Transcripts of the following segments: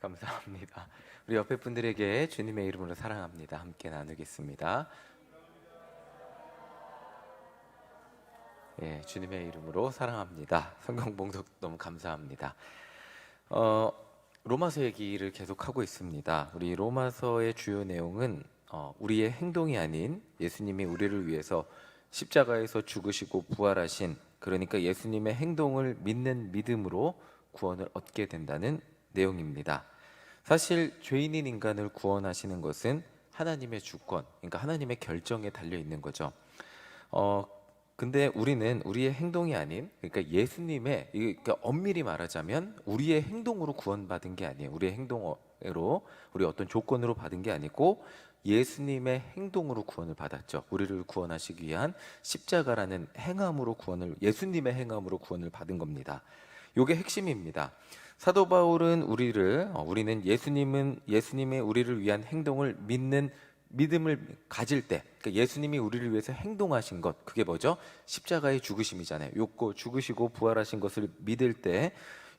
감사합니다. 우리 옆에 분들에게 주님의 이름으로 사랑합니다. 함께 나누겠습니다. 예, 주님의 이름으로 사랑합니다. 성경 봉독 너무 감사합니다. 로마서 얘기를 계속하고 있습니다. 우리 로마서의 주요 내용은 우리의 행동이 아닌 예수님이 우리를 위해서 십자가에서 죽으시고 부활하신, 그러니까 예수님의 행동을 믿는 믿음으로 구원을 얻게 된다는 내용입니다. 사실 죄인인 인간을 구원하시는 것은 하나님의 주권, 그러니까 하나님의 결정에 달려 있는 거죠. 근데 우리는 우리의 행동이 아닌, 그러니까 예수님의, 그러니까 엄밀히 말하자면 우리의 행동으로 구원받은 게 아니에요. 우리의 행동으로, 우리 어떤 조건으로 받은 게 아니고 예수님의 행동으로 구원을 받았죠. 우리를 구원하시기 위한 십자가라는 행함으로 예수님의 행함으로 구원을 받은 겁니다. 이게 핵심입니다. 사도 바울은 우리는 예수님의 우리를 위한 행동을 믿는 믿음을 가질 때, 그러니까 예수님이 우리를 위해서 행동하신 것, 그게 뭐죠? 십자가의 죽으심이잖아요. 요거 죽으시고 부활하신 것을 믿을 때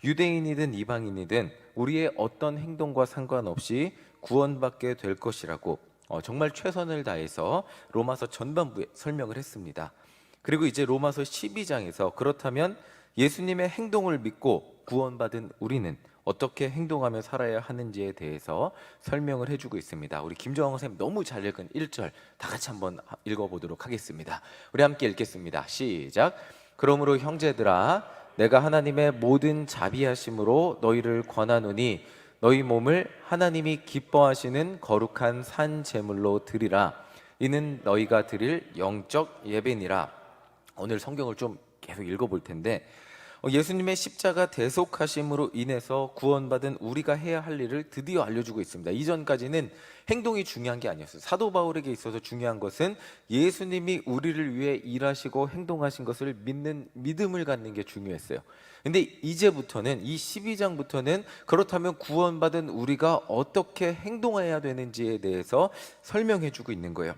유대인이든 이방인이든 우리의 어떤 행동과 상관없이 구원받게 될 것이라고 정말 최선을 다해서 로마서 전반부에 설명을 했습니다. 그리고 이제 로마서 12장에서 그렇다면 예수님의 행동을 믿고 구원받은 우리는 어떻게 행동하며 살아야 하는지에 대해서 설명을 해주고 있습니다. 우리 김정환 선생님 너무 잘 읽은 1절 다 같이 한번 읽어보도록 하겠습니다. 우리 함께 읽겠습니다. 시작. 그러므로 형제들아, 내가 하나님의 모든 자비하심으로 너희를 권하노니 너희 몸을 하나님이 기뻐하시는 거룩한 산 제물로 드리라. 이는 너희가 드릴 영적 예배니라. 오늘 성경을 좀 계속 읽어볼 텐데, 예수님의 십자가 대속하심으로 인해서 구원받은 우리가 해야 할 일을 드디어 알려주고 있습니다. 이전까지는 행동이 중요한 게 아니었어요. 사도 바울에게 있어서 중요한 것은 예수님이 우리를 위해 일하시고 행동하신 것을 믿는 믿음을 갖는 게 중요했어요. 근데 이제부터는, 이 12장부터는 그렇다면 구원받은 우리가 어떻게 행동해야 되는지에 대해서 설명해 주고 있는 거예요.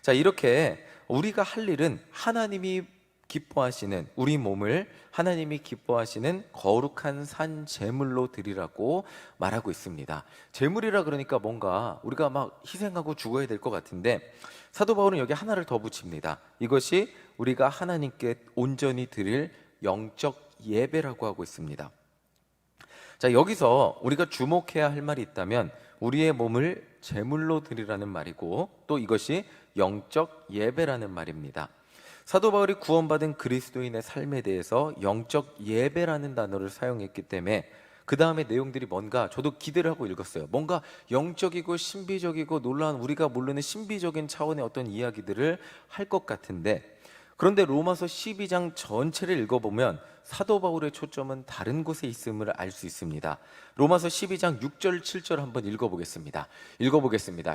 자, 이렇게 우리가 할 일은 하나님이 기뻐하시는, 우리 몸을 하나님이 기뻐하시는 거룩한 산 제물로 드리라고 말하고 있습니다. 제물이라 그러니까 뭔가 우리가 막 희생하고 죽어야 될 것 같은데, 사도 바울은 여기 하나를 더 붙입니다. 이것이 우리가 하나님께 온전히 드릴 영적 예배라고 하고 있습니다. 자, 여기서 우리가 주목해야 할 말이 있다면 우리의 몸을 제물로 드리라는 말이고, 또 이것이 영적 예배라는 말입니다. 사도 바울이 구원받은 그리스도인의 삶에 대해서 영적 예배라는 단어를 사용했기 때문에 그 다음에 내용들이 뭔가 저도 기대를 하고 읽었어요. 뭔가 영적이고 신비적이고 놀라운, 우리가 모르는 신비적인 차원의 어떤 이야기들을 할 것 같은데, 그런데 로마서 12장 전체를 읽어보면 사도 바울의 초점은 다른 곳에 있음을 알 수 있습니다. 로마서 12장 6절 7절 한번 읽어보겠습니다.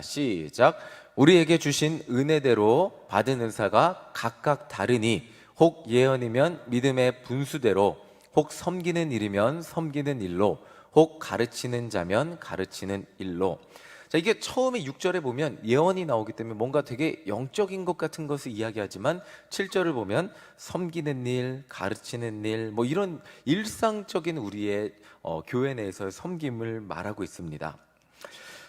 시작. 우리에게 주신 은혜대로 받은 은사가 각각 다르니 혹 예언이면 믿음의 분수대로, 혹 섬기는 일이면 섬기는 일로, 혹 가르치는 자면 가르치는 일로. 자, 이게 처음에 6절에 보면 예언이 나오기 때문에 뭔가 되게 영적인 것 같은 것을 이야기하지만 7절을 보면 섬기는 일, 가르치는 일, 뭐 이런 일상적인 우리의 교회 내에서의 섬김을 말하고 있습니다.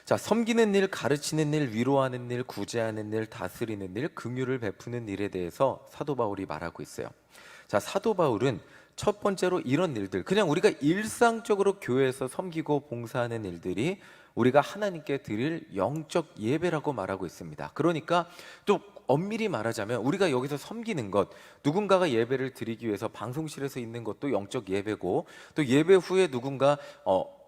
자, 섬기는 일, 가르치는 일, 위로하는 일, 구제하는 일, 다스리는 일, 긍휼을 베푸는 일에 대해서 사도 바울이 말하고 있어요. 자, 사도 바울은 첫 번째로 이런 일들, 그냥 우리가 일상적으로 교회에서 섬기고 봉사하는 일들이 우리가 하나님께 드릴 영적 예배라고 말하고 있습니다. 그러니까 또 엄밀히 말하자면 우리가 여기서 섬기는 것, 누군가가 예배를 드리기 위해서 방송실에서 있는 것도 영적 예배고, 또 예배 후에 누군가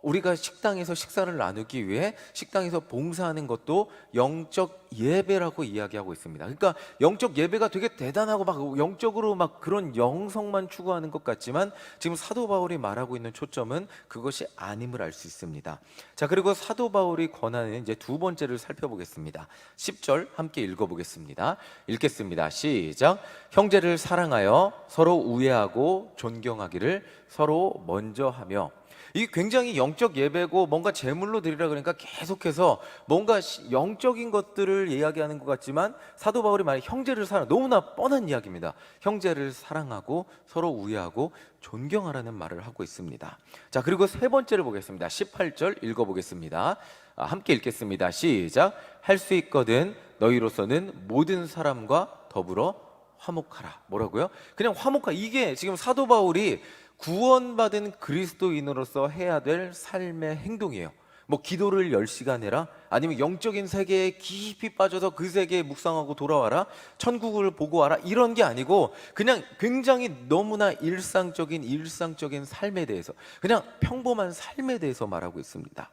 우리가 식당에서 식사를 나누기 위해 식당에서 봉사하는 것도 영적 예배라고 이야기하고 있습니다. 그러니까 영적 예배가 되게 대단하고 막 영적으로 막 그런 영성만 추구하는 것 같지만 지금 사도 바울이 말하고 있는 초점은 그것이 아님을 알 수 있습니다. 자, 그리고 사도 바울이 권하는 이제 두 번째를 살펴보겠습니다. 10절 함께 읽어보겠습니다. 읽겠습니다. 시작. 형제를 사랑하여 서로 우애하고 존경하기를 서로 먼저 하며. 이게 굉장히 영적 예배고 뭔가 제물로 드리라 그러니까 계속해서 뭔가 영적인 것들을 이야기하는 것 같지만 사도 바울이 말해 형제를 사랑, 너무나 뻔한 이야기입니다. 형제를 사랑하고 서로 우애하고 존경하라는 말을 하고 있습니다. 자, 그리고 세 번째를 보겠습니다. 18절 읽어보겠습니다. 함께 읽겠습니다. 시작. 할 수 있거든 너희로서는 모든 사람과 더불어 화목하라. 뭐라고요? 그냥 화목하. 이게 지금 사도 바울이 구원받은 그리스도인으로서 해야 될 삶의 행동이에요. 뭐 기도를 10시간 해라, 아니면 영적인 세계에 깊이 빠져서 그 세계에 묵상하고 돌아와라, 천국을 보고 와라, 이런 게 아니고 그냥 굉장히 너무나 일상적인 삶에 대해서, 그냥 평범한 삶에 대해서 말하고 있습니다.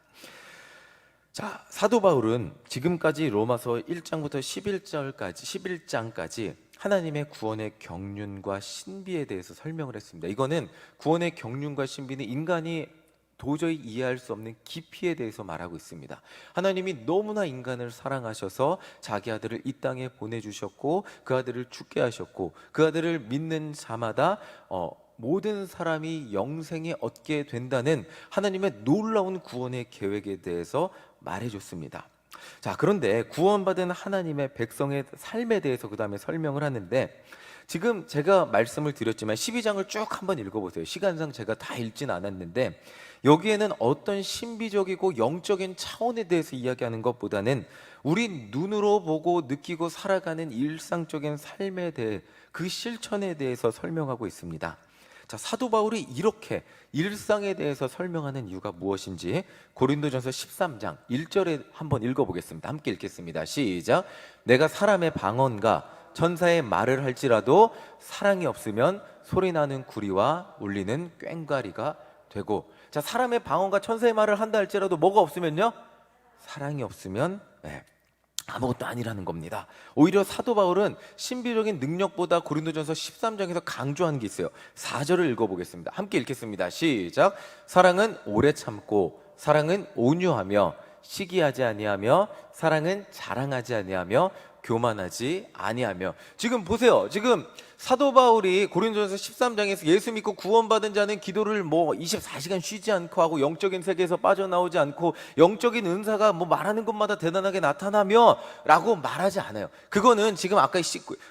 자, 사도 바울은 지금까지 로마서 1장부터 11장까지 하나님의 구원의 경륜과 신비에 대해서 설명을 했습니다. 이거는 구원의 경륜과 신비는 인간이 도저히 이해할 수 없는 깊이에 대해서 말하고 있습니다. 하나님이 너무나 인간을 사랑하셔서 자기 아들을 이 땅에 보내주셨고, 그 아들을 죽게 하셨고, 그 아들을 믿는 자마다 모든 사람이 영생에 얻게 된다는 하나님의 놀라운 구원의 계획에 대해서 말해줬습니다. 자, 그런데 구원받은 하나님의 백성의 삶에 대해서 그 다음에 설명을 하는데, 지금 제가 말씀을 드렸지만 12장을 쭉 한번 읽어보세요. 시간상 제가 다 읽진 않았는데 여기에는 어떤 신비적이고 영적인 차원에 대해서 이야기하는 것보다는 우리 눈으로 보고 느끼고 살아가는 일상적인 삶에 대해, 그 실천에 대해서 설명하고 있습니다. 자, 사도 바울이 이렇게 일상에 대해서 설명하는 이유가 무엇인지 고린도전서 13장 1절에 한번 읽어보겠습니다. 함께 읽겠습니다. 시작. 내가 사람의 방언과 천사의 말을 할지라도 사랑이 없으면 소리나는 구리와 울리는 꽹과리가 되고. 자, 사람의 방언과 천사의 말을 한다 할지라도 뭐가 없으면요? 사랑이 없으면 아무것도 아니라는 겁니다. 오히려 사도 바울은 신비적인 능력보다 고린도전서 13장에서 강조하는 게 있어요. 4절을 읽어보겠습니다. 함께 읽겠습니다. 시작. 사랑은 오래 참고, 사랑은 온유하며, 시기하지 아니하며, 사랑은 자랑하지 아니하며, 교만하지 아니하며. 지금 보세요. 지금 사도 바울이 고린도전서 13장에서 예수 믿고 구원받은 자는 기도를 24시간 쉬지 않고 하고, 영적인 세계에서 빠져나오지 않고, 영적인 은사가 말하는 것마다 대단하게 나타나며 라고 말하지 않아요. 그거는 지금 아까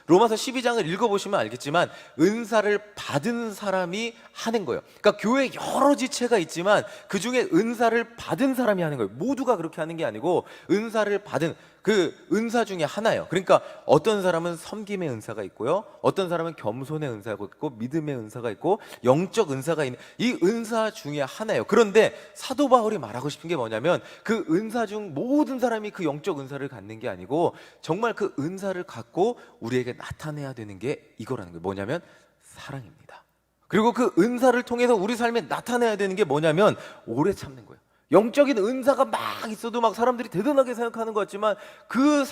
로마서 12장을 읽어보시면 알겠지만 은사를 받은 사람이 하는 거예요. 그러니까 교회에 여러 지체가 있지만 그 중에 은사를 받은 사람이 하는 거예요. 모두가 그렇게 하는 게 아니고 은사를 받은 그 은사 중에 하나예요. 그러니까 어떤 사람은 섬김의 은사가 있고요, 어떤 사람은 겸손의 은사가 있고, 믿음의 은사가 있고, 영적 은사가 있는 이 은사 중에 하나예요. 그런데 사도 바울이 말하고 싶은 게 뭐냐면 그 은사 중 모든 사람이 그 영적 은사를 갖는 게 아니고 정말 그 은사를 갖고 우리에게 나타내야 되는 게 이거라는 거예요. 뭐냐면 사랑입니다. 그리고 그 은사를 통해서 우리 삶에 나타내야 되는 게 뭐냐면 오래 참는 거예요. 영적인 은사가 막 있어도 막 사람들이 대단하게 생각하는 것 같지만 그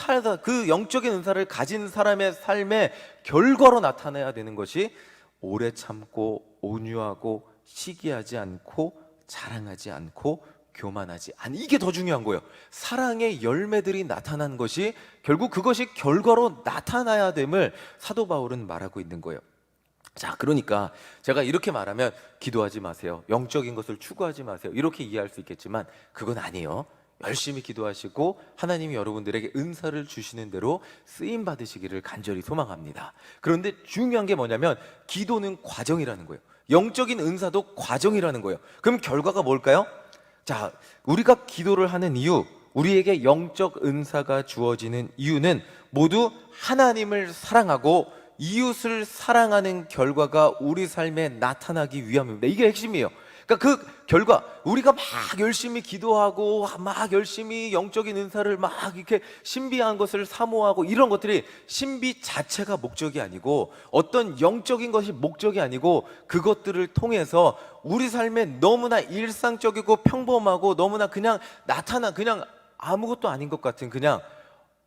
영적인 은사를 가진 사람의 삶의 결과로 나타내야 되는 것이 오래 참고, 온유하고, 시기하지 않고, 자랑하지 않고, 교만하지 않은, 이게 더 중요한 거예요. 사랑의 열매들이 나타난 것이 결국 그것이 결과로 나타나야 됨을 사도 바울은 말하고 있는 거예요. 자, 그러니까 제가 이렇게 말하면 기도하지 마세요, 영적인 것을 추구하지 마세요, 이렇게 이해할 수 있겠지만 그건 아니에요. 열심히 기도하시고 하나님이 여러분들에게 은사를 주시는 대로 쓰임 받으시기를 간절히 소망합니다. 그런데 중요한 게 뭐냐면 기도는 과정이라는 거예요. 영적인 은사도 과정이라는 거예요. 그럼 결과가 뭘까요? 자, 우리가 기도를 하는 이유, 우리에게 영적 은사가 주어지는 이유는 모두 하나님을 사랑하고 이웃을 사랑하는 결과가 우리 삶에 나타나기 위함입니다. 이게 핵심이에요. 그러니까 그 결과, 우리가 막 열심히 기도하고 막 열심히 영적인 은사를 막 이렇게 신비한 것을 사모하고, 이런 것들이 신비 자체가 목적이 아니고, 어떤 영적인 것이 목적이 아니고, 그것들을 통해서 우리 삶에 너무나 일상적이고 평범하고 너무나 그냥 그냥 아무것도 아닌 것 같은, 그냥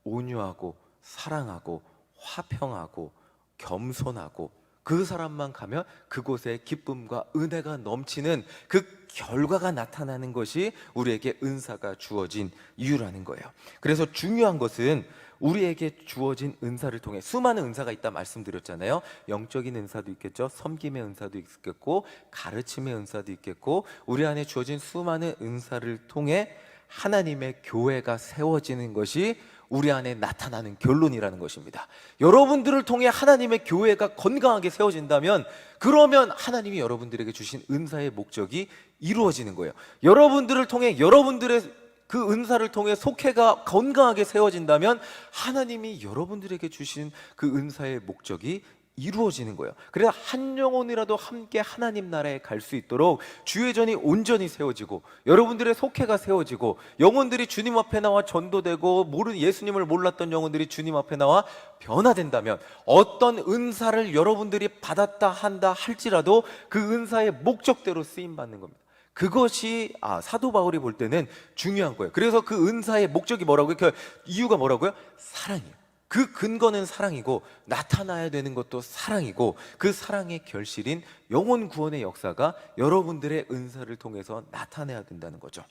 온유하고 사랑하고 화평하고 겸손하고, 그 사람만 가면 그곳에 기쁨과 은혜가 넘치는 그 결과가 나타나는 것이 우리에게 은사가 주어진 이유라는 거예요. 그래서 중요한 것은 우리에게 주어진 은사를 통해 수많은 은사가 있다 말씀드렸잖아요. 영적인 은사도 있겠죠. 섬김의 은사도 있겠고 가르침의 은사도 있겠고 우리 안에 주어진 수많은 은사를 통해 하나님의 교회가 세워지는 것이 우리 안에 나타나는 결론이라는 것입니다. 여러분들을 통해 하나님의 교회가 건강하게 세워진다면 그러면 하나님이 여러분들에게 주신 은사의 목적이 이루어지는 거예요. 여러분들을 통해 여러분들의 그 은사를 통해 속회가 건강하게 세워진다면 하나님이 여러분들에게 주신 그 은사의 목적이 이루어지는 거예요. 그래서 한 영혼이라도 함께 하나님 나라에 갈 수 있도록 주의 전이 온전히 세워지고 여러분들의 속회가 세워지고 영혼들이 주님 앞에 나와 전도되고 예수님을 몰랐던 영혼들이 주님 앞에 나와 변화된다면 어떤 은사를 여러분들이 받았다 한다 할지라도 그 은사의 목적대로 쓰임받는 겁니다. 그것이 사도 바울이 볼 때는 중요한 거예요. 그래서 그 은사의 목적이 뭐라고요? 그 이유가 뭐라고요? 사랑이에요. 그 근거는 사랑이고 나타나야 되는 것도 사랑이고 그 사랑의 결실인 영혼 구원의 역사가 여러분들의 은사를 통해서 나타내야 된다는 거죠.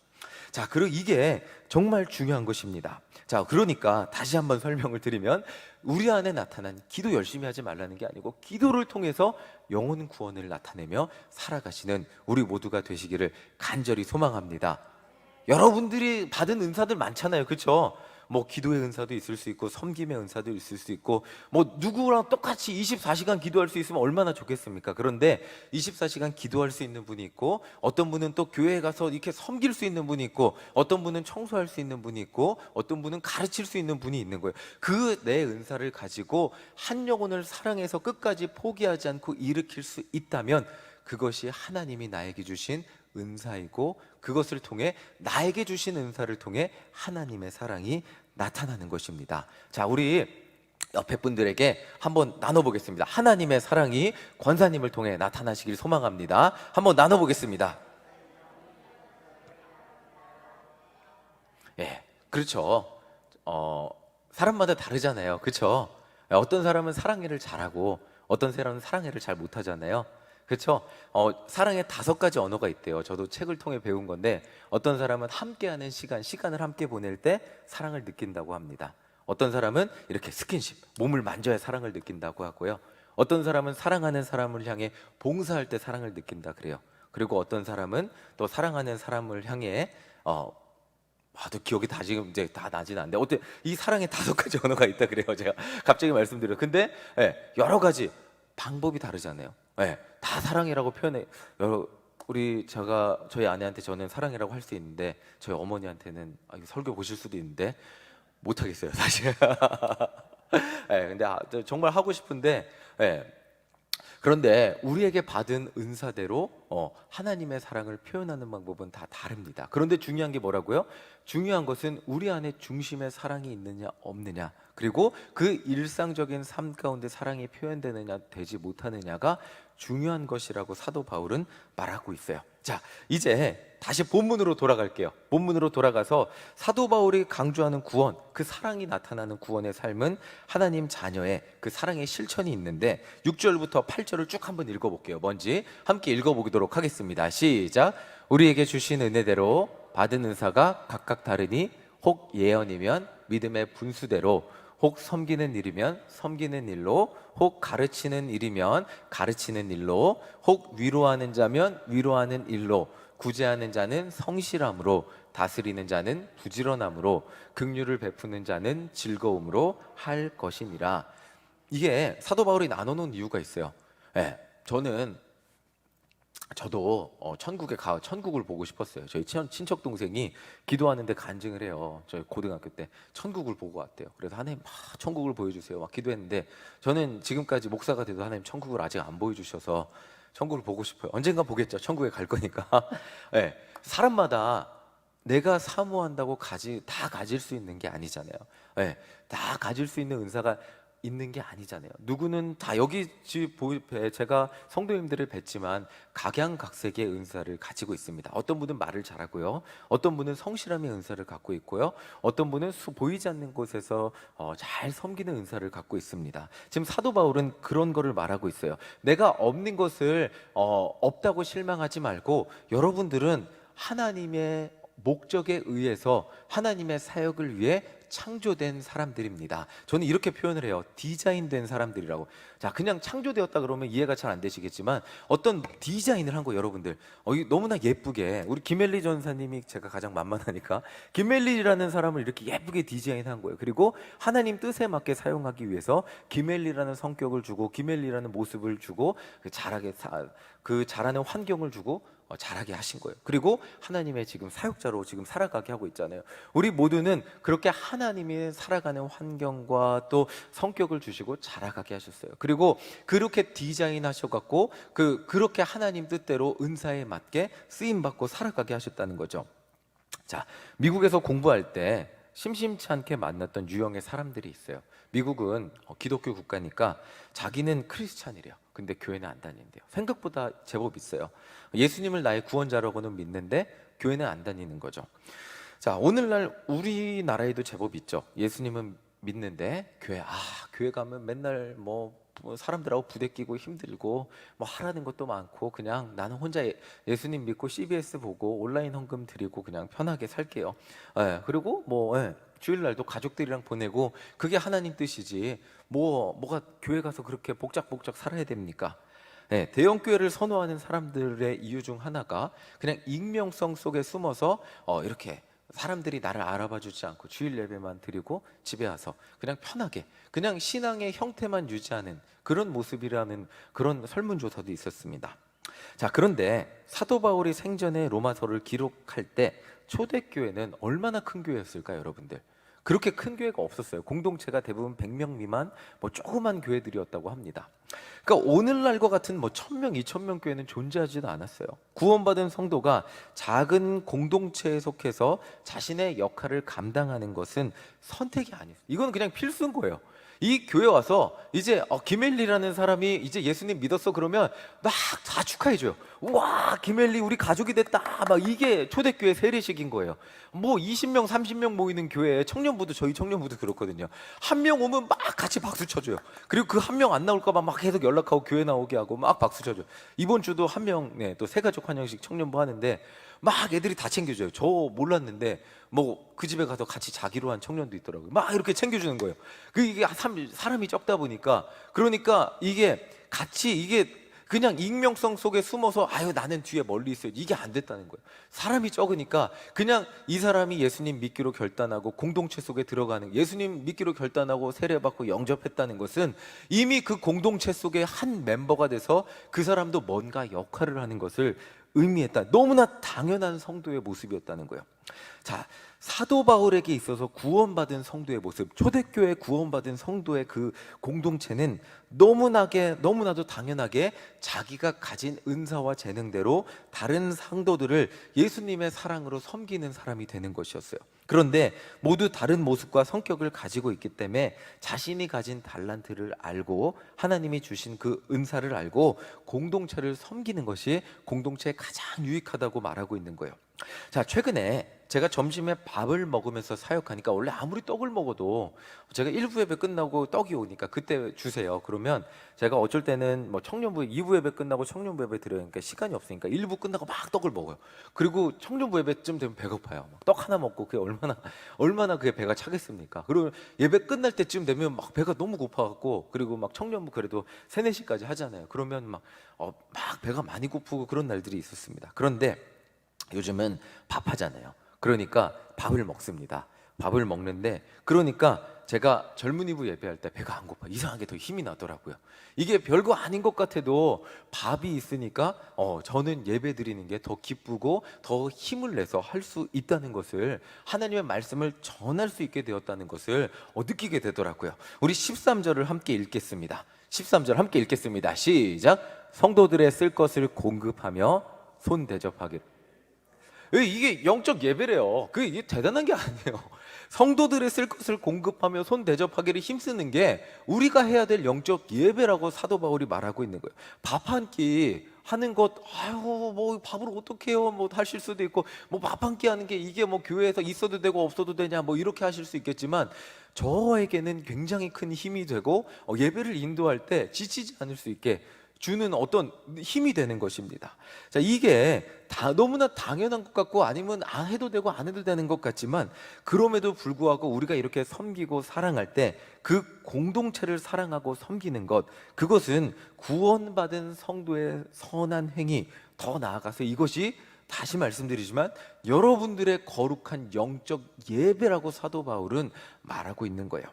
자, 그리고 이게 정말 중요한 것입니다. 자, 그러니까 다시 한번 설명을 드리면 우리 안에 나타난 기도 열심히 하지 말라는 게 아니고 기도를 통해서 영혼 구원을 나타내며 살아가시는 우리 모두가 되시기를 간절히 소망합니다. 여러분들이 받은 은사들 많잖아요. 그렇죠? 뭐 기도의 은사도 있을 수 있고 섬김의 은사도 있을 수 있고 뭐 누구랑 똑같이 24시간 기도할 수 있으면 얼마나 좋겠습니까? 그런데 24시간 기도할 수 있는 분이 있고 어떤 분은 또 교회에 가서 이렇게 섬길 수 있는 분이 있고 어떤 분은 청소할 수 있는 분이 있고 어떤 분은 가르칠 수 있는 분이 있는 거예요. 그 내 은사를 가지고 한 영혼을 사랑해서 끝까지 포기하지 않고 일으킬 수 있다면 그것이 하나님이 나에게 주신 은사이고 그것을 통해 나에게 주신 은사를 통해 하나님의 사랑이 나타나는 것입니다. 자, 우리 옆에 분들에게 한번 나눠보겠습니다. 하나님의 사랑이 권사님을 통해 나타나시길 소망합니다. 한번 나눠보겠습니다. 예, 그렇죠. 사람마다 다르잖아요. 그렇죠? 어떤 사람은 사랑해를 잘하고 어떤 사람은 사랑해를 잘 못하잖아요. 그렇죠? 사랑의 5가지 언어가 있대요. 저도 책을 통해 배운 건데 어떤 사람은 함께하는 시간을 함께 보낼 때 사랑을 느낀다고 합니다. 어떤 사람은 이렇게 스킨십, 몸을 만져야 사랑을 느낀다고 하고요. 어떤 사람은 사랑하는 사람을 향해 봉사할 때 사랑을 느낀다 그래요. 그리고 어떤 사람은 또 사랑하는 사람을 향해 또 기억이 다 지금 이제 다 나지는 않는데 어때 이 사랑의 5가지 언어가 있다 그래요. 제가 갑자기 말씀드려요. 근데 여러 가지 방법이 다르잖아요. 다 사랑이라고 표현해. 저희 아내한테 저는 사랑이라고 할 수 있는데 저희 어머니한테는 이거 설교 보실 수도 있는데 못 하겠어요, 사실. 근데 정말 하고 싶은데 그런데 우리에게 받은 은사대로 하나님의 사랑을 표현하는 방법은 다 다릅니다. 그런데 중요한 게 뭐라고요? 중요한 것은 우리 안에 중심의 사랑이 있느냐 없느냐, 그리고 그 일상적인 삶 가운데 사랑이 표현되느냐 되지 못하느냐가 중요한 것이라고 사도 바울은 말하고 있어요. 자, 이제 다시 본문으로 돌아갈게요. 본문으로 돌아가서 사도 바울이 강조하는 구원, 그 사랑이 나타나는 구원의 삶은 하나님 자녀의 그 사랑의 실천이 있는데 6절부터 8절을 쭉 한번 읽어볼게요. 뭔지 함께 읽어보도록 하겠습니다. 시작. 우리에게 주신 은혜대로 받은 은사가 각각 다르니 혹 예언이면 믿음의 분수대로, 혹 섬기는 일이면 섬기는 일로, 혹 가르치는 일이면 가르치는 일로, 혹 위로하는 자면 위로하는 일로, 구제하는 자는 성실함으로, 다스리는 자는 부지런함으로, 긍휼을 베푸는 자는 즐거움으로 할 것이니라. 이게 사도 바울이 나눠놓은 이유가 있어요. 저도 천국을 보고 싶었어요. 저희 친척 동생이 기도하는데 간증을 해요. 저희 고등학교 때 천국을 보고 왔대요. 그래서 하나님 천국을 보여주세요 막 기도했는데 저는 지금까지 목사가 돼도 하나님 천국을 아직 안 보여주셔서 천국을 보고 싶어요. 언젠가 보겠죠. 천국에 갈 거니까. 사람마다 내가 사모한다고 다 가질 수 있는 게 아니잖아요. 다 가질 수 있는 은사가 있는 게 아니잖아요. 누구는 다 여기 제가 성도님들을 뵀지만 각양각색의 은사를 가지고 있습니다. 어떤 분은 말을 잘하고요, 어떤 분은 성실함의 은사를 갖고 있고요, 어떤 분은 보이지 않는 곳에서 잘 섬기는 은사를 갖고 있습니다. 지금 사도 바울은 그런 거를 말하고 있어요. 내가 없는 것을 없다고 실망하지 말고 여러분들은 하나님의 목적에 의해서 하나님의 사역을 위해 창조된 사람들입니다. 저는 이렇게 표현을 해요. 디자인된 사람들이라고. 자, 그냥 창조되었다 그러면 이해가 잘 안 되시겠지만 어떤 디자인을 한 거 여러분들. 이거 너무나 예쁘게 우리 김엘리 전사님이 제가 가장 만만하니까 김엘리라는 사람을 이렇게 예쁘게 디자인한 거예요. 그리고 하나님 뜻에 맞게 사용하기 위해서 김엘리라는 성격을 주고 김엘리라는 모습을 주고 그 자라는 환경을 주고 잘하게 하신 거예요. 그리고 하나님의 지금 사역자로 지금 살아가게 하고 있잖아요. 우리 모두는 그렇게 하나님이 살아가는 환경과 또 성격을 주시고 자라가게 하셨어요. 그리고 그렇게 디자인하셔갖고 그렇게 하나님 뜻대로 은사에 맞게 쓰임받고 살아가게 하셨다는 거죠. 자, 미국에서 공부할 때 심심치 않게 만났던 유형의 사람들이 있어요. 미국은 기독교 국가니까 자기는 크리스찬이래요. 근데 교회는 안 다닌대요. 생각보다 제법 있어요. 예수님을 나의 구원자라고는 믿는데 교회는 안 다니는 거죠. 자, 오늘날 우리나라에도 제법 있죠. 예수님은 믿는데 교회 가면 맨날 뭐 사람들하고 부대끼고 힘들고 뭐 하라는 것도 많고 그냥 나는 혼자 예수님 믿고 CBS 보고 온라인 헌금 드리고 그냥 편하게 살게요. 그리고 주일날도 가족들이랑 보내고 그게 하나님 뜻이지 뭐가 교회 가서 그렇게 복작복작 살아야 됩니까? 대형 교회를 선호하는 사람들의 이유 중 하나가 그냥 익명성 속에 숨어서 이렇게 사람들이 나를 알아봐 주지 않고 주일 예배만 드리고 집에 와서 그냥 편하게 그냥 신앙의 형태만 유지하는 그런 모습이라는 그런 설문조사도 있었습니다. 자, 그런데 사도 바울이 생전에 로마서를 기록할 때 초대교회는 얼마나 큰 교회였을까요, 여러분들? 그렇게 큰 교회가 없었어요. 공동체가 대부분 100명 미만 조그만 교회들이었다고 합니다. 그러니까 오늘날과 같은 1000명, 2000명 교회는 존재하지도 않았어요. 구원받은 성도가 작은 공동체에 속해서 자신의 역할을 감당하는 것은 선택이 아니에요. 이건 그냥 필수인 거예요. 이 교회 와서 이제 김엘리라는 사람이 이제 예수님 믿었어 그러면 막 다 축하해줘요. 우와, 김엘리 우리 가족이 됐다. 막 이게 초대교회 세례식인 거예요. 20명 30명 모이는 교회에 저희 청년부도 그렇거든요. 한 명 오면 막 같이 박수 쳐줘요. 그리고 그 한 명 안 나올까봐 막 계속 연락하고 교회 나오게 하고 막 박수 쳐줘요. 이번 주도 한 명 또 새가족 환영식 청년부 하는데 막 애들이 다 챙겨줘요. 저 몰랐는데 그 집에 가서 같이 자기로 한 청년도 있더라고요. 막 이렇게 챙겨주는 거예요. 이게 사람이 적다 보니까 그러니까 이게 그냥 익명성 속에 숨어서 나는 뒤에 멀리 있어요. 이게 안 됐다는 거예요. 사람이 적으니까 그냥 이 사람이 예수님 믿기로 결단하고 공동체 속에 들어가는 예수님 믿기로 결단하고 세례받고 영접했다는 것은 이미 그 공동체 속에 한 멤버가 돼서 그 사람도 뭔가 역할을 하는 것을 의미했다. 너무나 당연한 성도의 모습이었다는 거예요. 자, 사도 바울에게 있어서 구원받은 성도의 모습, 초대교회 구원받은 성도의 그 공동체는 너무나도 당연하게 자기가 가진 은사와 재능대로 다른 성도들을 예수님의 사랑으로 섬기는 사람이 되는 것이었어요. 그런데 모두 다른 모습과 성격을 가지고 있기 때문에 자신이 가진 달란트를 알고 하나님이 주신 그 은사를 알고 공동체를 섬기는 것이 공동체에 가장 유익하다고 말하고 있는 거예요. 자, 최근에 제가 점심에 밥을 먹으면서 사역하니까 원래 아무리 떡을 먹어도 제가 1부 예배 끝나고 떡이 오니까 그때 주세요. 그러면 제가 어쩔 때는 청년부 2부 예배 끝나고 청년부 예배 드리니까 시간이 없으니까 1부 끝나고 막 떡을 먹어요. 그리고 청년부 예배쯤 되면 배고파요. 떡 하나 먹고 그게 얼마나 그게 배가 차겠습니까? 그리고 예배 끝날 때쯤 되면 막 배가 너무 고파갖고 그리고 막 청년부 그래도 3, 4시까지 하잖아요. 그러면 막 배가 많이 고프고 그런 날들이 있었습니다. 그런데 요즘은 밥하잖아요. 그러니까 밥을 먹습니다. 밥을 먹는데 그러니까 제가 젊은이부 예배할 때 배가 안 고파. 이상하게 더 힘이 나더라고요. 이게 별거 아닌 것 같아도 밥이 있으니까 저는 예배 드리는 게 더 기쁘고 더 힘을 내서 할 수 있다는 것을 하나님의 말씀을 전할 수 있게 되었다는 것을 느끼게 되더라고요. 우리 13절을 함께 읽겠습니다. 13절 함께 읽겠습니다. 시작. 성도들의 쓸 것을 공급하며 손 대접하게. 이게 영적 예배래요. 이게 대단한 게 아니에요. 성도들의 쓸 것을 공급하며 손 대접하기를 힘쓰는 게 우리가 해야 될 영적 예배라고 사도 바울이 말하고 있는 거예요. 밥 한 끼 하는 것, 밥을 어떻게 해요? 하실 수도 있고, 밥 한 끼 하는 게 이게 교회에서 있어도 되고 없어도 되냐, 이렇게 하실 수 있겠지만, 저에게는 굉장히 큰 힘이 되고, 예배를 인도할 때 지치지 않을 수 있게 주는 어떤 힘이 되는 것입니다. 자, 이게 너무나 당연한 것 같고 아니면 안 해도 되고 안 해도 되는 것 같지만 그럼에도 불구하고 우리가 이렇게 섬기고 사랑할 때 그 공동체를 사랑하고 섬기는 것, 그것은 구원받은 성도의 선한 행위, 더 나아가서 이것이 다시 말씀드리지만 여러분들의 거룩한 영적 예배라고 사도 바울은 말하고 있는 거예요.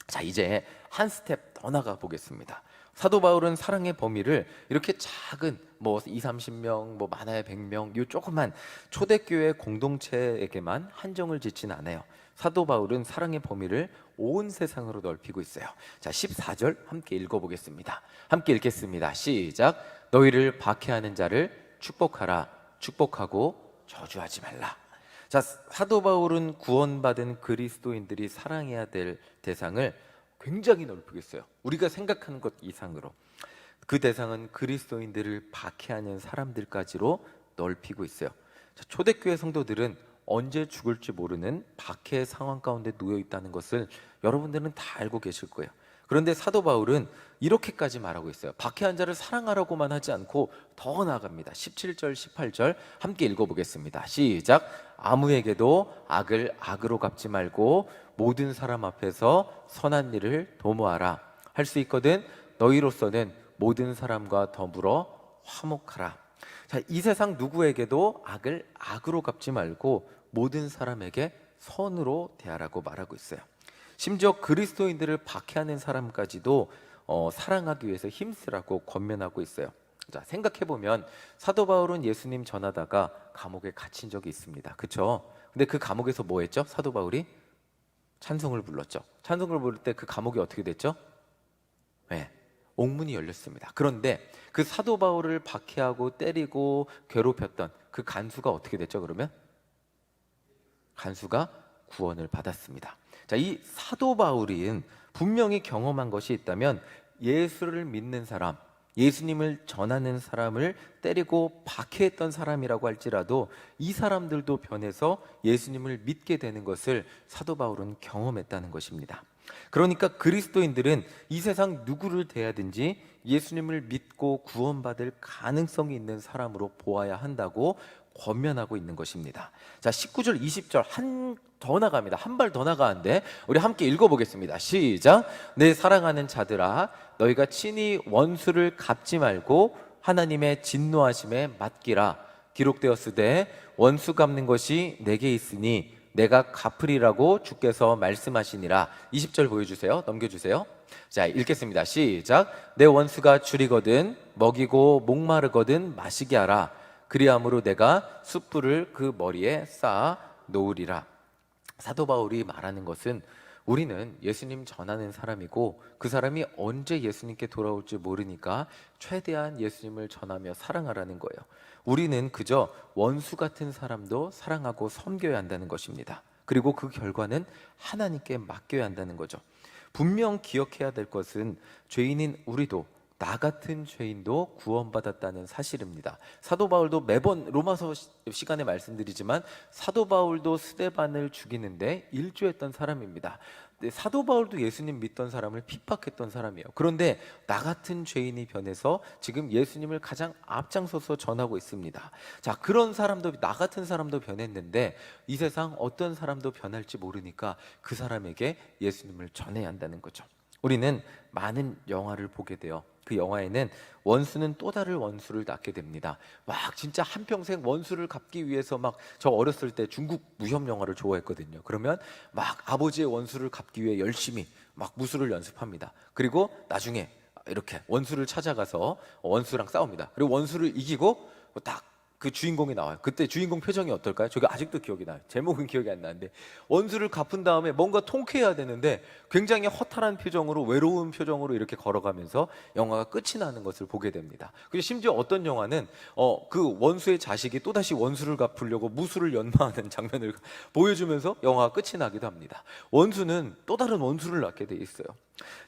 자, 이제 한 스텝 더 나가 보겠습니다. 사도 바울은 사랑의 범위를 이렇게 작은 2, 30명, 많아야 100명, 요 조그만 초대교회 공동체에게만 한정을 짓진 않아요. 사도 바울은 사랑의 범위를 온 세상으로 넓히고 있어요. 자, 14절 함께 읽어보겠습니다. 함께 읽겠습니다. 시작. 너희를 박해하는 자를 축복하라. 축복하고 저주하지 말라. 자, 사도 바울은 구원받은 그리스도인들이 사랑해야 될 대상을 굉장히 넓히고 있어요. 우리가 생각하는 것 이상으로. 그 대상은 그리스도인들을 박해하는 사람들까지로 넓히고 있어요. 자, 초대교회 성도들은 언제 죽을지 모르는 박해 상황 가운데 놓여 있다는 것을 여러분들은 다 알고 계실 거예요. 그런데 사도 바울은 이렇게까지 말하고 있어요. 박해한 자를 사랑하라고만 하지 않고 더 나아갑니다. 17절 18절 함께 읽어보겠습니다. 시작. 아무에게도 악을 악으로 갚지 말고 모든 사람 앞에서 선한 일을 도모하라. 할 수 있거든 너희로서는 모든 사람과 더불어 화목하라. 자, 이 세상 누구에게도 악을 악으로 갚지 말고 모든 사람에게 선으로 대하라고 말하고 있어요. 심지어 그리스도인들을 박해하는 사람까지도 사랑하기 위해서 힘쓰라고 권면하고 있어요. 자, 생각해보면 사도 바울은 예수님 전하다가 감옥에 갇힌 적이 있습니다. 그렇죠? 근데 그 감옥에서 뭐 했죠? 사도 바울이 찬송을 불렀죠. 찬송을 부를 때 그 감옥이 어떻게 됐죠? 네, 옥문이 열렸습니다. 그런데 그 사도 바울을 박해하고 때리고 괴롭혔던 그 간수가 어떻게 됐죠? 그러면 간수가 구원을 받았습니다. 자, 이 사도 바울은 분명히 경험한 것이 있다면 예수를 믿는 사람, 예수님을 전하는 사람을 때리고 박해했던 사람이라고 할지라도 이 사람들도 변해서 예수님을 믿게 되는 것을 사도 바울은 경험했다는 것입니다. 그러니까 그리스도인들은 이 세상 누구를 대하든지 예수님을 믿고 구원받을 가능성이 있는 사람으로 보아야 한다고 권면하고 있는 것입니다. 자, 19절 20절 더 나갑니다. 한 발 더 나가는데 우리 함께 읽어보겠습니다. 시작. 내 사랑하는 자들아, 너희가 친히 원수를 갚지 말고 하나님의 진노하심에 맡기라. 기록되었으되 원수 갚는 것이 내게 있으니 내가 갚으리라고 주께서 말씀하시니라. 20절 보여주세요. 넘겨주세요. 자, 읽겠습니다. 시작. 내 원수가 줄이거든 먹이고 목마르거든 마시게 하라. 그리함으로 내가 숯불을 그 머리에 쌓아 놓으리라. 사도 바울이 말하는 것은 우리는 예수님 전하는 사람이고 그 사람이 언제 예수님께 돌아올지 모르니까 최대한 예수님을 전하며 사랑하라는 거예요. 우리는 그저 원수 같은 사람도 사랑하고 섬겨야 한다는 것입니다. 그리고 그 결과는 하나님께 맡겨야 한다는 거죠. 분명 기억해야 될 것은 죄인인 우리도 나 같은 죄인도 구원받았다는 사실입니다. 사도 바울도 매번 로마서 시간에 말씀드리지만 사도 바울도 스데반을 죽이는데 일조했던 사람입니다. 사도 바울도 예수님 믿던 사람을 핍박했던 사람이에요. 그런데 나 같은 죄인이 변해서 지금 예수님을 가장 앞장서서 전하고 있습니다. 자, 그런 사람도, 나 같은 사람도 변했는데 이 세상 어떤 사람도 변할지 모르니까 그 사람에게 예수님을 전해야 한다는 거죠. 우리는 많은 영화를 보게 돼요. 그 영화에는 원수는 또 다른 원수를 낳게 됩니다. 막 진짜 한평생 원수를 갚기 위해서 막, 저 어렸을 때 중국 무협 영화를 좋아했거든요. 그러면 막 아버지의 원수를 갚기 위해 열심히 막 무술을 연습합니다. 그리고 나중에 이렇게 원수를 찾아가서 원수랑 싸웁니다. 그리고 원수를 이기고 딱 그 주인공이 나와요. 그때 주인공 표정이 어떨까요? 저게 아직도 기억이 나요. 제목은 기억이 안 나는데 원수를 갚은 다음에 뭔가 통쾌해야 되는데 굉장히 허탈한 표정으로, 외로운 표정으로 이렇게 걸어가면서 영화가 끝이 나는 것을 보게 됩니다. 그리고 심지어 어떤 영화는 그 원수의 자식이 또다시 원수를 갚으려고 무술을 연마하는 장면을 보여주면서 영화가 끝이 나기도 합니다. 원수는 또 다른 원수를 낳게 돼 있어요.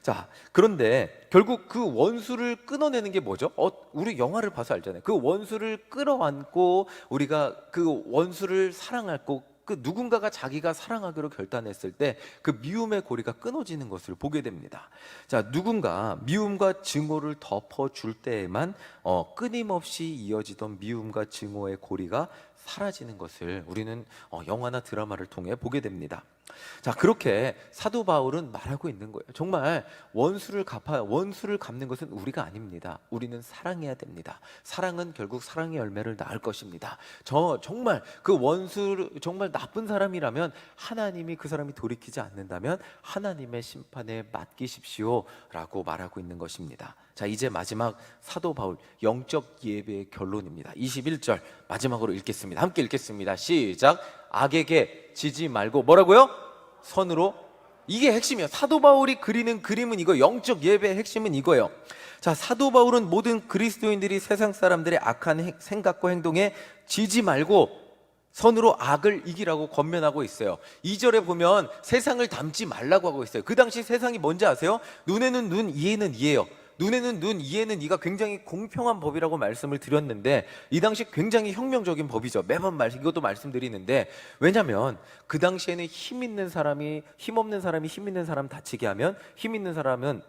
자, 그런데 결국 그 원수를 끊어내는 게 뭐죠? 우리 영화를 봐서 알잖아요. 그 원수를 끌어안고 우리가 그 원수를 사랑하고 그 누군가가 자기가 사랑하기로 결단했을 때 그 미움의 고리가 끊어지는 것을 보게 됩니다. 자, 누군가 미움과 증오를 덮어줄 때에만 끊임없이 이어지던 미움과 증오의 고리가 사라지는 것을 우리는 영화나 드라마를 통해 보게 됩니다. 자, 그렇게 사도 바울은 말하고 있는 거예요. 정말 원수를 갚는 것은 우리가 아닙니다. 우리는 사랑해야 됩니다. 사랑은 결국 사랑의 열매를 낳을 것입니다. 정말 그 원수 정말 나쁜 사람이라면 하나님이 그 사람이 돌이키지 않는다면 하나님의 심판에 맡기십시오라고 말하고 있는 것입니다. 자, 이제 마지막 사도 바울 영적 예배의 결론입니다. 21절 마지막으로 읽겠습니다. 함께 읽겠습니다. 시작. 악에게 지지 말고 뭐라고요? 선으로. 이게 핵심이에요. 사도 바울이 그리는 그림은 이거, 영적 예배의 핵심은 이거예요. 자, 사도 바울은 모든 그리스도인들이 세상 사람들의 악한 생각과 행동에 지지 말고 선으로 악을 이기라고 권면하고 있어요. 2절에 보면 세상을 닮지 말라고 하고 있어요. 그 당시 세상이 뭔지 아세요? 눈에는 눈, 이에는 이예요. 눈에는 눈, 이에는 이가 굉장히 공평한 법이라고 말씀을 드렸는데 이 당시 굉장히 혁명적인 법이죠. 매번 이것도 말씀드리는데, 왜냐하면 그 당시에는 힘 있는 사람이 힘 없는 사람이 힘 있는 사람 다치게 하면, 힘 있는 사람은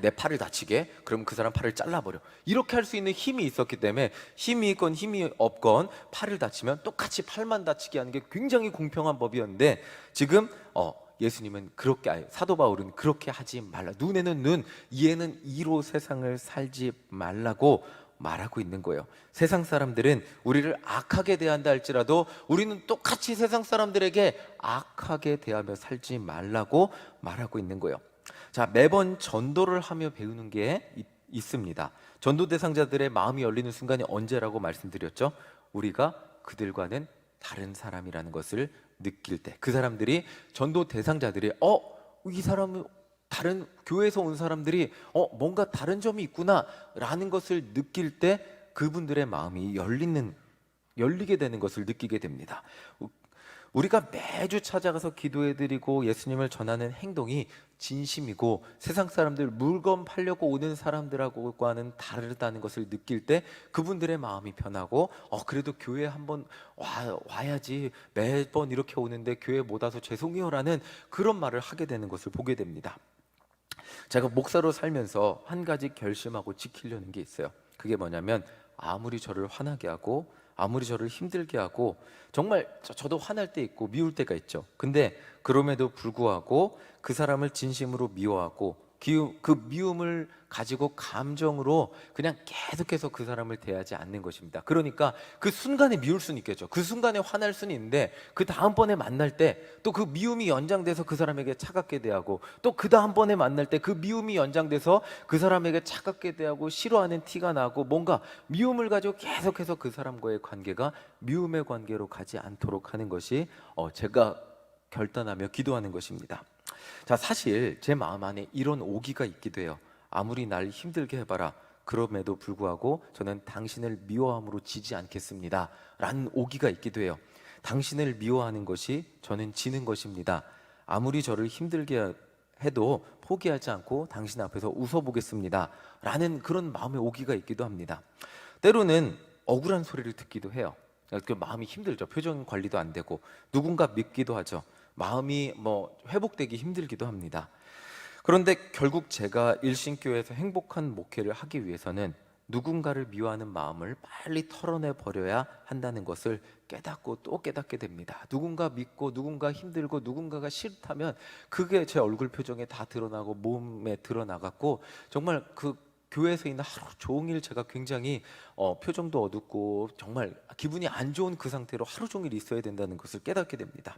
내 팔을 다치게, 그럼 그 사람 팔을 잘라버려. 이렇게 할 수 있는 힘이 있었기 때문에 힘이 있건 힘이 없건 팔을 다치면 똑같이 팔만 다치게 하는 게 굉장히 공평한 법이었는데, 지금 예수님은 그렇게, 사도 바울은 그렇게 하지 말라. 눈에는 눈, 이에는 이로 세상을 살지 말라고 말하고 있는 거예요. 세상 사람들은 우리를 악하게 대한다 할지라도 우리는 똑같이 세상 사람들에게 악하게 대하며 살지 말라고 말하고 있는 거예요. 자, 매번 전도를 하며 배우는 게 있습니다. 전도 대상자들의 마음이 열리는 순간이 언제라고 말씀드렸죠? 우리가 그들과는 다른 사람이라는 것을 느낄 때, 그 사람들이, 전도 대상자들이 이 사람은 다른 교회에서 온 사람들이 뭔가 다른 점이 있구나 라는 것을 느낄 때 그분들의 마음이 열리게 되는 것을 느끼게 됩니다. 우리가 매주 찾아가서 기도해드리고 예수님을 전하는 행동이 진심이고 세상 사람들, 물건 팔려고 오는 사람들하고는 다르다는 것을 느낄 때 그분들의 마음이 변하고 그래도 교회 한번 와야지, 매번 이렇게 오는데 교회 못 와서 죄송해요라는 그런 말을 하게 되는 것을 보게 됩니다. 제가 목사로 살면서 한 가지 결심하고 지키려는 게 있어요. 그게 뭐냐면, 아무리 저를 화나게 하고 아무리 저를 힘들게 하고, 정말 저도 화날 때 있고 미울 때가 있죠. 근데 그럼에도 불구하고 그 사람을 진심으로 미워하고 그 미움을 가지고 감정으로 그냥 계속해서 그 사람을 대하지 않는 것입니다. 그러니까 그 순간에 미울 수는 있겠죠. 그 순간에 화날 수는 있는데 그 다음번에 만날 때 또 그 미움이 연장돼서 그 사람에게 차갑게 대하고, 또 그 다음번에 만날 때 그 미움이 연장돼서 그 사람에게 차갑게 대하고 싫어하는 티가 나고, 뭔가 미움을 가지고 계속해서 그 사람과의 관계가 미움의 관계로 가지 않도록 하는 것이 제가 결단하며 기도하는 것입니다. 자, 사실 제 마음 안에 이런 오기가 있기도 해요. 아무리 날 힘들게 해봐라, 그럼에도 불구하고 저는 당신을 미워함으로 지지 않겠습니다 라는 오기가 있기도 해요. 당신을 미워하는 것이 저는 지는 것입니다. 아무리 저를 힘들게 해도 포기하지 않고 당신 앞에서 웃어보겠습니다 라는 그런 마음의 오기가 있기도 합니다. 때로는 억울한 소리를 듣기도 해요. 그 마음이 힘들죠. 표정 관리도 안 되고 누군가 믿기도 하죠. 마음이 회복되기 힘들기도 합니다. 그런데 결국 제가 일신교회에서 행복한 목회를 하기 위해서는 누군가를 미워하는 마음을 빨리 털어내 버려야 한다는 것을 깨닫고 또 깨닫게 됩니다. 누군가 믿고 누군가 힘들고 누군가가 싫다면 그게 제 얼굴 표정에 다 드러나고 몸에 드러나갔고, 정말 그 교회에서 있는 하루 종일 제가 굉장히 표정도 어둡고 정말 기분이 안 좋은 그 상태로 하루 종일 있어야 된다는 것을 깨닫게 됩니다.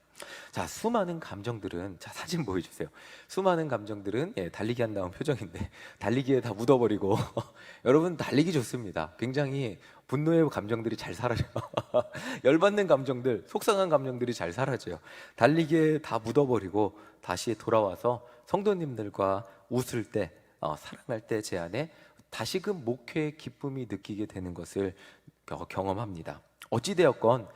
자, 수많은 감정들은, 자, 사진 보여주세요. 수많은 감정들은 달리기 한 다음 표정인데 달리기에 다 묻어버리고 여러분, 달리기 좋습니다. 굉장히 분노의 감정들이 잘 사라져요. 열받는 감정들, 속상한 감정들이 잘 사라져요. 달리기에 다 묻어버리고 다시 돌아와서 성도님들과 웃을 때, 사랑할 때 제 안에 다시금 목회의 기쁨이 느끼게 되는 것을 경험합니다. 어찌되었건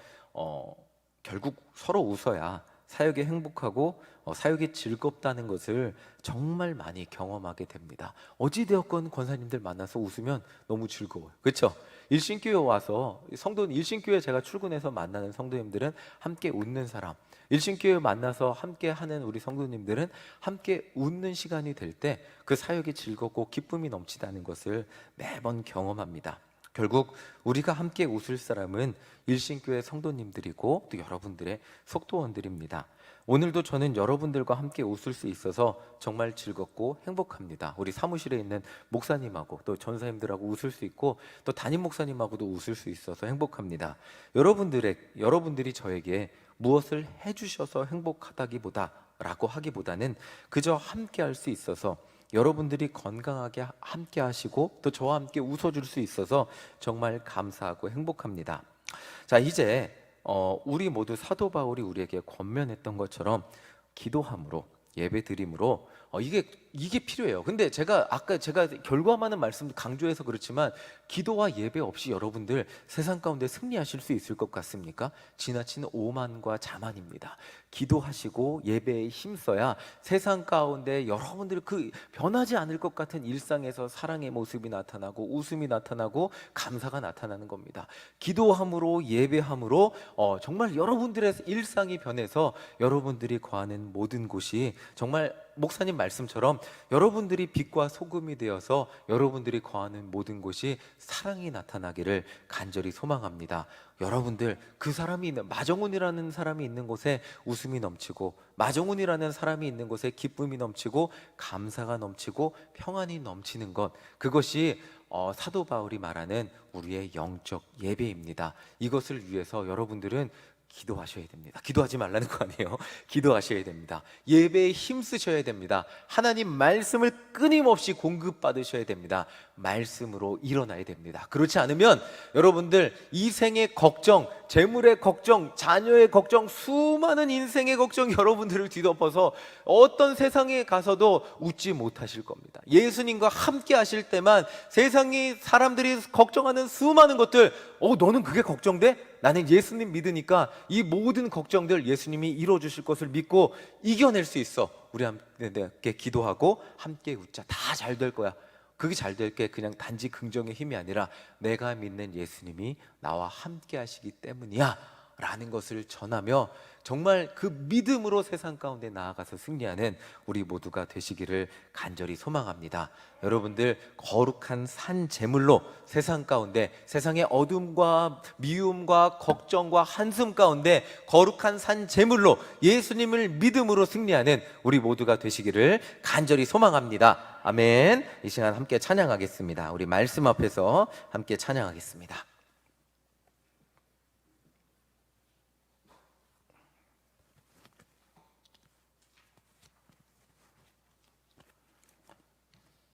결국 서로 웃어야 사역이 행복하고 사역이 즐겁다는 것을 정말 많이 경험하게 됩니다. 어찌되었건 권사님들 만나서 웃으면 너무 즐거워요. 그렇죠? 일신교회 와서 일신교회 제가 출근해서 만나는 성도님들은 함께 웃는 사람, 일신교회 만나서 함께 하는 우리 성도님들은 함께 웃는 시간이 될 때 그 사역이 즐겁고 기쁨이 넘치다는 것을 매번 경험합니다. 결국 우리가 함께 웃을 사람은 일신교회 성도님들이고 또 여러분들의 속도원들입니다. 오늘도 저는 여러분들과 함께 웃을 수 있어서 정말 즐겁고 행복합니다. 우리 사무실에 있는 목사님하고 또 전사님들하고 웃을 수 있고 또 담임 목사님하고도 웃을 수 있어서 행복합니다. 여러분들이 저에게 무엇을 해주셔서 행복하다기보다라고 하기보다는 그저 함께 할 수 있어서, 여러분들이 건강하게 함께 하시고 또 저와 함께 웃어줄 수 있어서 정말 감사하고 행복합니다. 자, 이제 우리 모두 사도 바울이 우리에게 권면했던 것처럼 기도함으로, 예배드림으로 이게 필요해요. 근데 아까 제가 결과만은 말씀 강조해서 그렇지만 기도와 예배 없이 여러분들 세상 가운데 승리하실 수 있을 것 같습니까? 지나친 오만과 자만입니다. 기도하시고 예배에 힘써야 세상 가운데 여러분들 그 변하지 않을 것 같은 일상에서 사랑의 모습이 나타나고 웃음이 나타나고 감사가 나타나는 겁니다. 기도함으로 예배함으로 정말 여러분들의 일상이 변해서 여러분들이 거하는 모든 곳이 정말 목사님 말씀처럼 여러분들이 빛과 소금이 되어서 여러분들이 거하는 모든 곳이 사랑이 나타나기를 간절히 소망합니다. 여러분들, 그 사람이 있는, 마정훈이라는 사람이 있는 곳에 웃음이 넘치고, 마정훈이라는 사람이 있는 곳에 기쁨이 넘치고 감사가 넘치고 평안이 넘치는 것, 그것이 사도 바울이 말하는 우리의 영적 예배입니다. 이것을 위해서 여러분들은 기도하셔야 됩니다. 기도하지 말라는 거 아니에요. 기도하셔야 됩니다. 예배에 힘쓰셔야 됩니다. 하나님 말씀을 끊임없이 공급받으셔야 됩니다. 말씀으로 일어나야 됩니다. 그렇지 않으면 여러분들 이생의 걱정, 재물의 걱정, 자녀의 걱정, 수많은 인생의 걱정 여러분들을 뒤덮어서 어떤 세상에 가서도 웃지 못하실 겁니다. 예수님과 함께 하실 때만 세상이 사람들이 걱정하는 수많은 것들, 너는 그게 걱정돼? 나는 예수님 믿으니까 이 모든 걱정들 예수님이 이루어주실 것을 믿고 이겨낼 수 있어. 우리 함께 기도하고 함께 웃자. 다 잘 될 거야. 그게 잘 될 게 그냥 단지 긍정의 힘이 아니라 내가 믿는 예수님이 나와 함께 하시기 때문이야 라는 것을 전하며 정말 그 믿음으로 세상 가운데 나아가서 승리하는 우리 모두가 되시기를 간절히 소망합니다. 여러분들, 거룩한 산 제물로 세상 가운데, 세상의 어둠과 미움과 걱정과 한숨 가운데 거룩한 산 제물로 예수님을 믿음으로 승리하는 우리 모두가 되시기를 간절히 소망합니다. 아멘. 이 시간 함께 찬양하겠습니다. 우리 말씀 앞에서 함께 찬양하겠습니다.